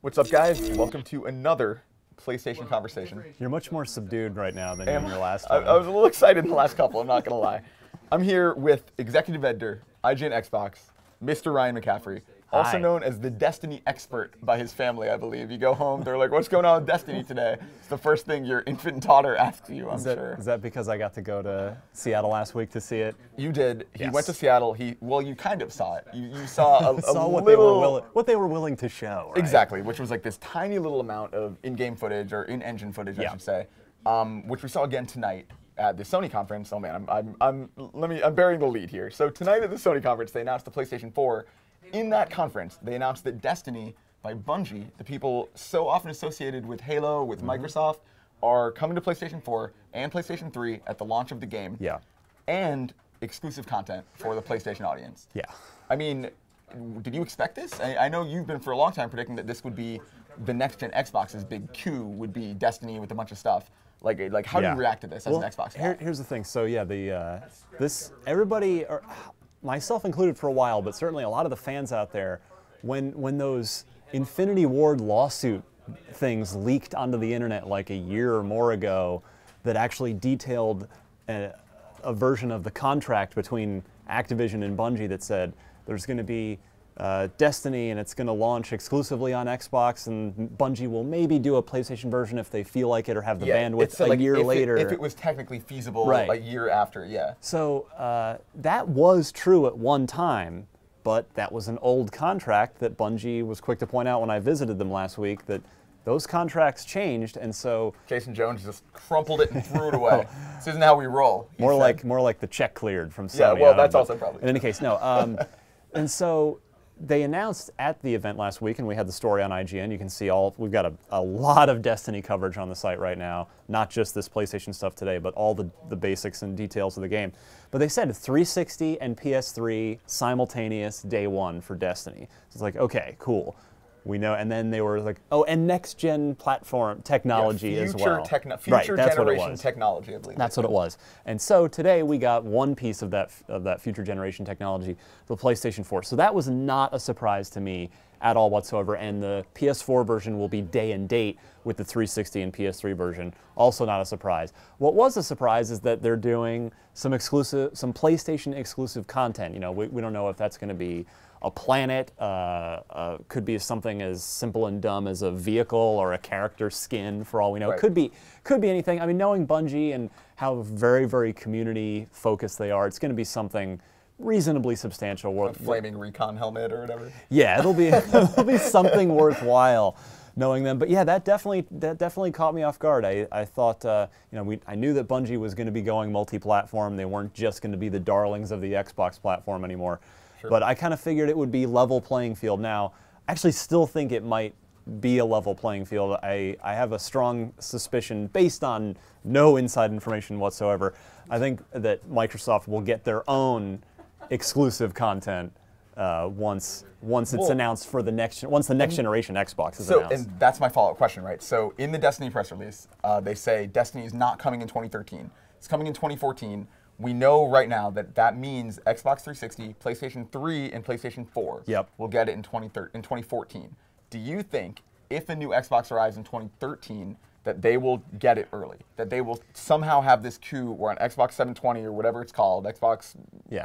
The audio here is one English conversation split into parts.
What's up, guys? Welcome to another PlayStation conversation. You're much more subdued right now than in your last one. I was a little excited in the last couple, I'm not going to lie. I'm here with Executive Editor, IGN Xbox, Mr. Ryan McCaffrey, also known as the Destiny expert by his family, I believe. You go home, they're like, what's going on with Destiny today? It's the first thing your infant daughter asks you, I'm sure. Is that because I got to go to Seattle last week to see it? You did. He went to Seattle. Well, you kind of saw it. You saw what they were willing to show, right? Exactly, which was like this tiny little amount of in-game footage, or in-engine footage, I should say, which we saw again tonight at the Sony conference. Oh man, I'm burying the lead here. So tonight at the Sony conference, they announced the PlayStation 4. In that conference, they announced that Destiny by Bungie, the people so often associated with Halo, with Microsoft, are coming to PlayStation 4 and PlayStation 3 at the launch of the game. Yeah. And exclusive content for the PlayStation audience. Yeah. I mean, did you expect this? I know you've been for a long time predicting that this would be the next-gen Xbox's big coup, would be Destiny with a bunch of stuff. Like how do you react to this as an Xbox guy? Here's the thing. So yeah, everybody, myself included for a while, but certainly a lot of the fans out there, when those Infinity Ward lawsuit things leaked onto the internet like a year or more ago, that actually detailed a version of the contract between Activision and Bungie that said there's going to be Destiny and it's going to launch exclusively on Xbox, and Bungie will maybe do a PlayStation version if they feel like it or have the bandwidth a year later. If it was technically feasible a year after, So that was true at one time, but that was an old contract that Bungie was quick to point out when I visited them last week, that those contracts changed, and so Jason Jones just crumpled it and threw it away. This isn't how we roll. More like the check cleared from Sony. Yeah, well, that's also probably. In any case, no. And so they announced at the event last week, and we had the story on IGN. You can see we've got a lot of Destiny coverage on the site right now, not just this PlayStation stuff today, but all the basics and details of the game. But they said 360 and PS3 simultaneous day one for Destiny. So it's like, okay, cool. We know, and then they were like, oh, and next-gen platform technology as well. Future generation technology, I believe. That's what it was. And so today we got one piece of that future generation technology, the PlayStation 4. So that was not a surprise to me at all whatsoever. And the PS4 version will be day and date with the 360 and PS3 version. Also not a surprise. What was a surprise is that they're doing some PlayStation exclusive content. You know, we don't know if that's going to be a planet, could be something as simple and dumb as a vehicle or a character skin, for all we know. It could be anything. I mean, knowing Bungie and how very, very community focused they are, it's going to be something reasonably substantial. A flaming recon helmet or whatever. Yeah, it'll be something worthwhile knowing them. But yeah, that definitely caught me off guard. I thought, I knew that Bungie was going to be going multi-platform. They weren't just going to be the darlings of the Xbox platform anymore. But I kind of figured it would be level playing field. Now, I actually still think it might be a level playing field. I have a strong suspicion, based on no inside information whatsoever, I think that Microsoft will get their own exclusive content once it's announced for once the next generation Xbox is announced. And that's my follow-up question, right? So in the Destiny press release, they say Destiny is not coming in 2013. It's coming in 2014. We know right now that means Xbox 360, PlayStation 3, and PlayStation 4 will get it in 2014. Do you think if a new Xbox arrives in 2013, that they will get it early? That they will somehow have this coup where on Xbox 720 or whatever it's called, Xbox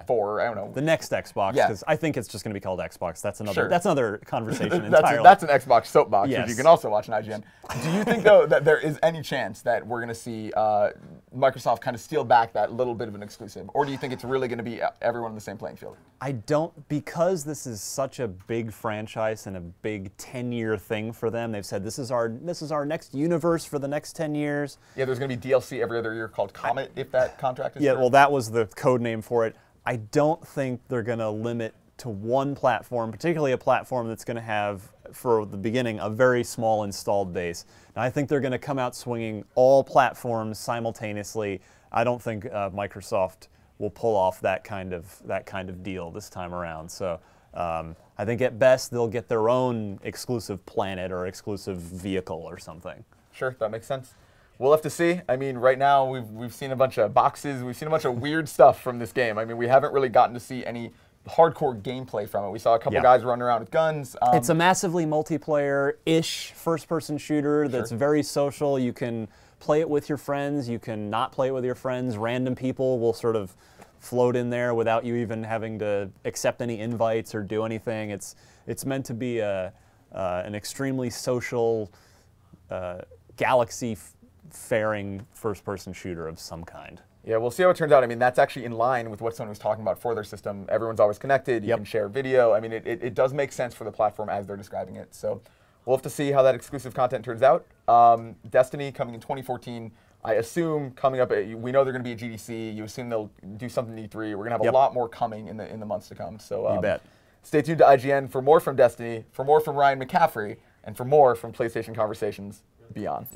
4, I don't know. The next Xbox, because I think it's just going to be called Xbox. That's another conversation entirely. That's an Xbox soapbox, which you can also watch on IGN. Do you think, though, that there is any chance that we're going to see Microsoft kind of steal back that little bit of an exclusive? Or do you think it's really going to be everyone on the same playing field? I don't, because this is such a big franchise and a big 10-year thing for them. They've said this is our next universe for the next 10 years. Yeah, there's going to be DLC every other year called Comet if that contract is well, that was the code name for it. I don't think they're going to limit to one platform, particularly a platform that's going to have, for the beginning, a very small installed base. Now, I think they're going to come out swinging all platforms simultaneously. I don't think Microsoft will pull off that kind of deal this time around. So I think at best they'll get their own exclusive planet or exclusive vehicle or something. Sure, that makes sense. We'll have to see. I mean, right now we've seen a bunch of boxes. We've seen a bunch of weird stuff from this game. I mean, we haven't really gotten to see any hardcore gameplay from it. We saw a couple Yeah. guys running around with guns. It's a massively multiplayer-ish first-person shooter that's very social. You can play it with your friends. You can not play it with your friends. Random people will sort of float in there without you even having to accept any invites or do anything. It's meant to be an extremely social, galaxy-faring first-person shooter of some kind. Yeah, we'll see how it turns out. I mean, that's actually in line with what Sony was talking about for their system. Everyone's always connected. You can share video. I mean, it does make sense for the platform as they're describing it. So we'll have to see how that exclusive content turns out. Destiny coming in 2014. I assume coming up, we know they're going to be at GDC. You assume they'll do something at E3. We're going to have a lot more coming in the months to come. So You bet. Stay tuned to IGN for more from Destiny, for more from Ryan McCaffrey, and for more from PlayStation Conversations Beyond.